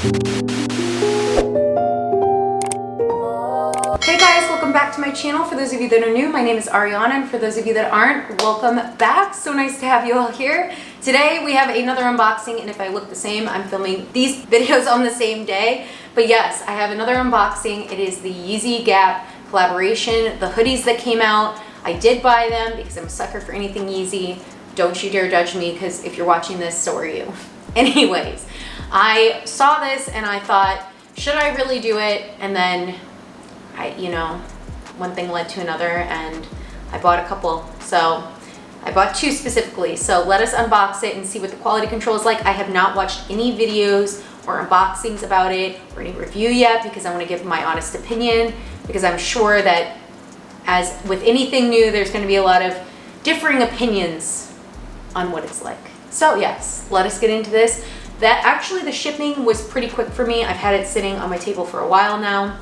Hey guys, welcome back to my channel. For those of you that are new, my name is Arianna, and for those of you that aren't, welcome back. So nice to have you all here. Today we have another unboxing, and if I look the same, I'm filming these videos on the same day. But yes, I have another unboxing. It is the Yeezy Gap collaboration, the hoodies that came out. I did buy them because I'm a sucker for anything Yeezy. Don't you dare judge me, because if you're watching this, so are you. Anyways, I saw this and I thought, should I really do it? And then one thing led to another and I bought a couple. So I bought two specifically. So let us unbox it and see what the quality control is like. I have not watched any videos or unboxings about it or any review yet because I want to give my honest opinion, because I'm sure that as with anything new, there's going to be a lot of differing opinions on what it's like. So yes, let us get into this. The shipping was pretty quick for me. I've had it sitting on my table for a while now.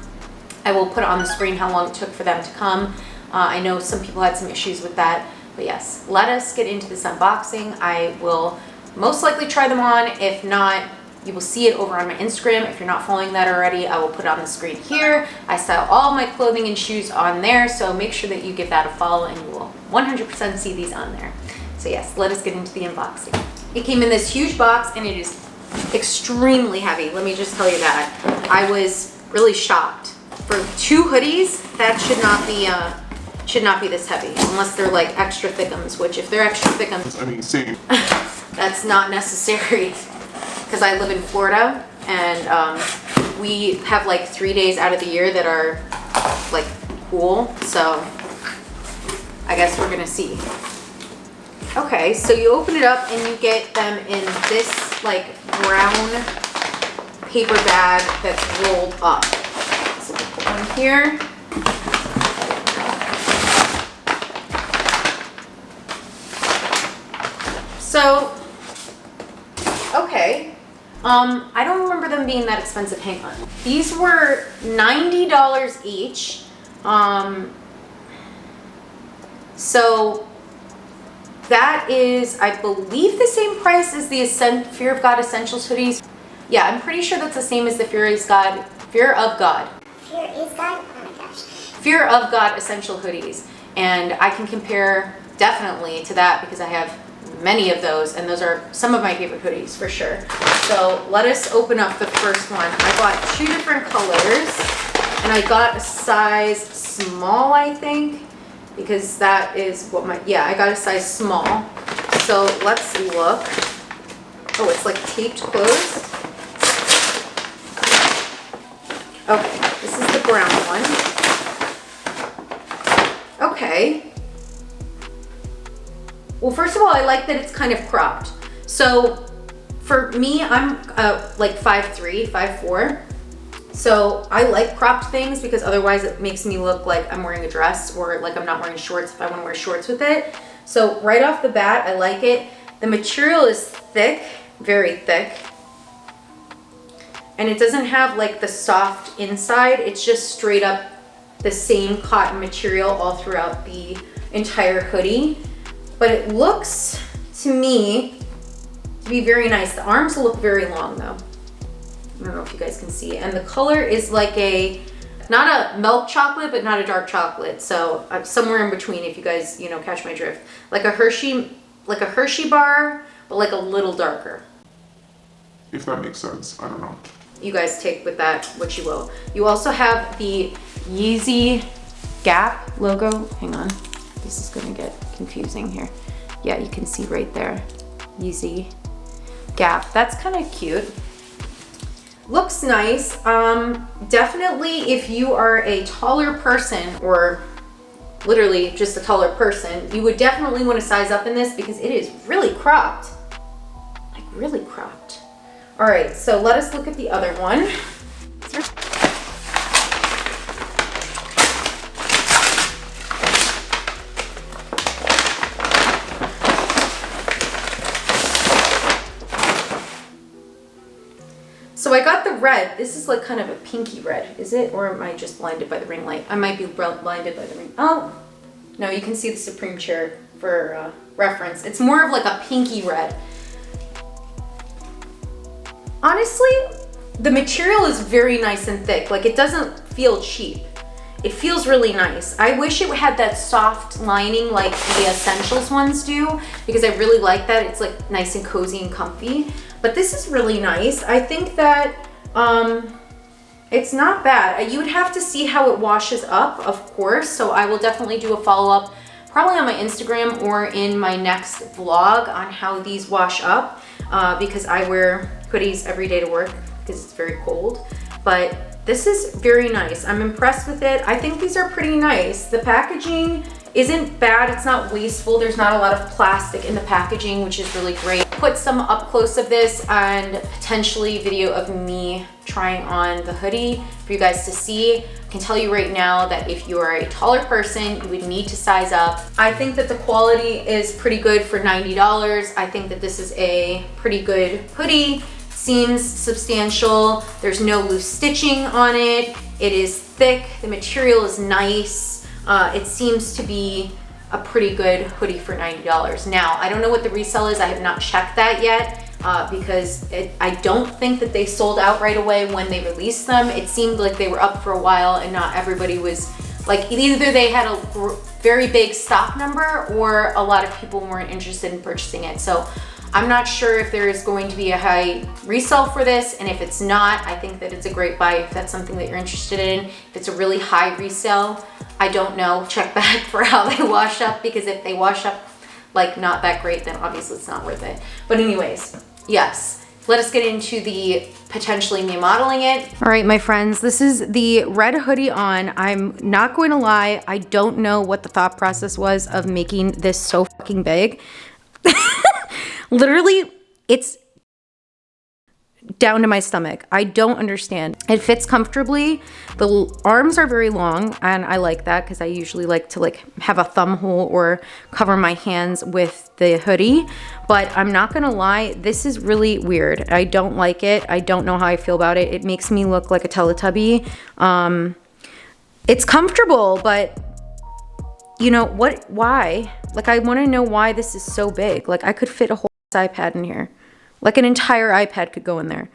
I will put on the screen how long it took for them to come. I know some people had some issues with that, but yes, let us get into this unboxing. I will most likely try them on. If not, you will see it over on my Instagram. If you're not following that already, I will put it on the screen here. I style all my clothing and shoes on there, so make sure that you give that a follow and you will 100% see these on there. So yes, let us get into the unboxing. It came in this huge box and it is extremely heavy. Let me just tell you that. I was really shocked. For two hoodies, that should not be this heavy, unless they're like extra thickums, which if they're extra thickums, I mean, same. that's not necessary, because I live in Florida and we have like 3 days out of the year that are like cool, so I guess we're gonna see. Okay, so you open it up and you get them in this like brown paper bag that's rolled up. So we'll put one here. So, okay. I don't remember them being that expensive. Hang on. These were $90 each. So that is, I believe, the same price as the Fear of God Essentials hoodies. Yeah, I'm pretty sure that's the same as the Fear of God. Fear is God? Oh my gosh. Fear of God Essential hoodies. And I can compare definitely to that because I have many of those, and those are some of my favorite hoodies for sure. So let us open up the first one. I bought two different colors and I got a size small, I think, because that is what I got a size small. So let's look. Oh, it's like taped closed. Okay, this is the brown one. Okay. Well, first of all, I like that it's kind of cropped. So for me, I'm like 5'3", 5'4". So I like cropped things because otherwise it makes me look like I'm wearing a dress or like I'm not wearing shorts if I want to wear shorts with it. So right off the bat, I like it. The material is thick, very thick. And it doesn't have like the soft inside. It's just straight up the same cotton material all throughout the entire hoodie. But it looks to me to be very nice. The arms look very long though. I don't know if you guys can see. And the color is like not a milk chocolate, but not a dark chocolate. So somewhere in between, if you guys, catch my drift. Like a Hershey bar, but like a little darker. If that makes sense, I don't know. You guys take with that what you will. You also have the Yeezy Gap logo. Hang on, this is gonna get confusing here. Yeah, you can see right there, Yeezy Gap. That's kind of cute. Looks nice. Definitely if you are a taller person or literally just a taller person, you would definitely want to size up in this because it is really cropped. Like really cropped. All right, so let us look at the other one. So I got the red. This is like kind of a pinky red, is it? Or am I just blinded by the ring light? I might be blinded by the ring. Oh, no, you can see the Supreme chair for reference. It's more of like a pinky red. Honestly, the material is very nice and thick. Like, it doesn't feel cheap. It feels really nice. I wish it had that soft lining like the Essentials ones do, because I really like that. It's like nice and cozy and comfy. But this is really nice. I think that it's not bad. You would have to see how it washes up, of course. So I will definitely do a follow-up probably on my Instagram or in my next vlog on how these wash up, because I wear hoodies every day to work because it's very cold. But this is very nice. I'm impressed with it. I think these are pretty nice. The packaging isn't bad. It's not wasteful. There's not a lot of plastic in the packaging, which is really great. Put some up close of this and potentially video of me trying on the hoodie for you guys to see. I can tell you right now that if you are a taller person, you would need to size up. I think that the quality is pretty good for $90. I think that this is a pretty good hoodie. Seems substantial. There's no loose stitching on it. It is thick. The material is nice. It seems to be a pretty good hoodie for $90. Now, I don't know what the resale is. I have not checked that yet because I don't think that they sold out right away when they released them. It seemed like they were up for a while and not everybody was, like, either they had a very big stock number or a lot of people weren't interested in purchasing it. So I'm not sure if there is going to be a high resale for this, and if it's not, I think that it's a great buy if that's something that you're interested in. If it's a really high resale, I don't know, check back for how they wash up, because if they wash up like not that great, then obviously it's not worth it. But anyways, yes, let us get into the potentially me modeling it. All right, my friends, this is the red hoodie on. I'm not going to lie, I don't know what the thought process was of making this so fucking big. Literally, it's down to my stomach. I don't understand. It fits comfortably. The arms are very long, and I like that because I usually like to have a thumb hole or cover my hands with the hoodie. But I'm not gonna lie, this is really weird. I don't like it. I don't know how I feel about it. It makes me look like a Teletubby. It's comfortable, but you know what? Why? Like, I want to know why this is so big. Like, I could fit a whole iPad in here. Like, an entire iPad could go in there.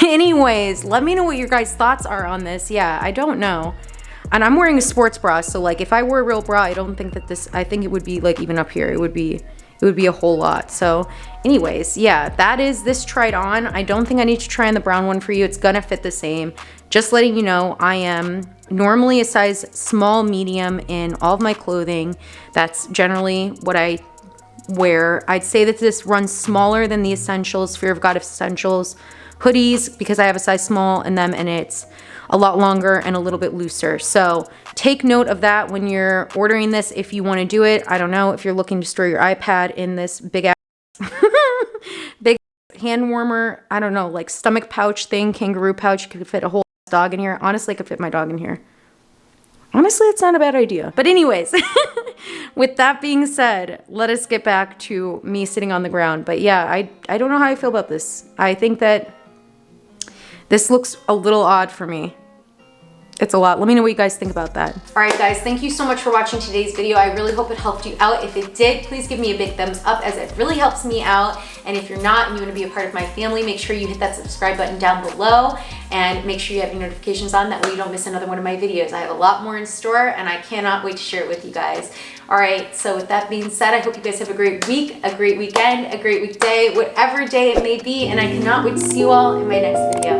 Anyways, let me know what your guys' thoughts are on this. Yeah, I don't know. And I'm wearing a sports bra, so like if I wore a real bra, I don't think that this, I think it would be like even up here. It would be a whole lot. So anyways, yeah, that is this tried on. I don't think I need to try on the brown one for you. It's gonna fit the same. Just letting you know, I am normally a size small, medium in all of my clothing. That's generally what I wear. I'd say that this runs smaller than the Essentials, Fear of God Essentials hoodies, because I have a size small in them and it's a lot longer and a little bit looser. So take note of that when you're ordering this if you want to do it. I don't know if you're looking to store your iPad in this big ass big hand warmer, I don't know, like stomach pouch thing, kangaroo pouch. You could fit a whole dog in here. Honestly, I could fit my dog in here. Honestly, it's not a bad idea. But anyways, with that being said, let us get back to me sitting on the ground. But yeah, I don't know how I feel about this. I think that this looks a little odd for me. It's a lot. Let me know what you guys think about that. All right, guys, thank you so much for watching today's video. I really hope it helped you out. If it did, please give me a big thumbs up, as it really helps me out. And if you're not and you want to be a part of my family, make sure you hit that subscribe button down below and make sure you have your notifications on. That way you don't miss another one of my videos. I have a lot more in store and I cannot wait to share it with you guys. All right, so with that being said, I hope you guys have a great week, a great weekend, a great weekday, whatever day it may be. And I cannot wait to see you all in my next video.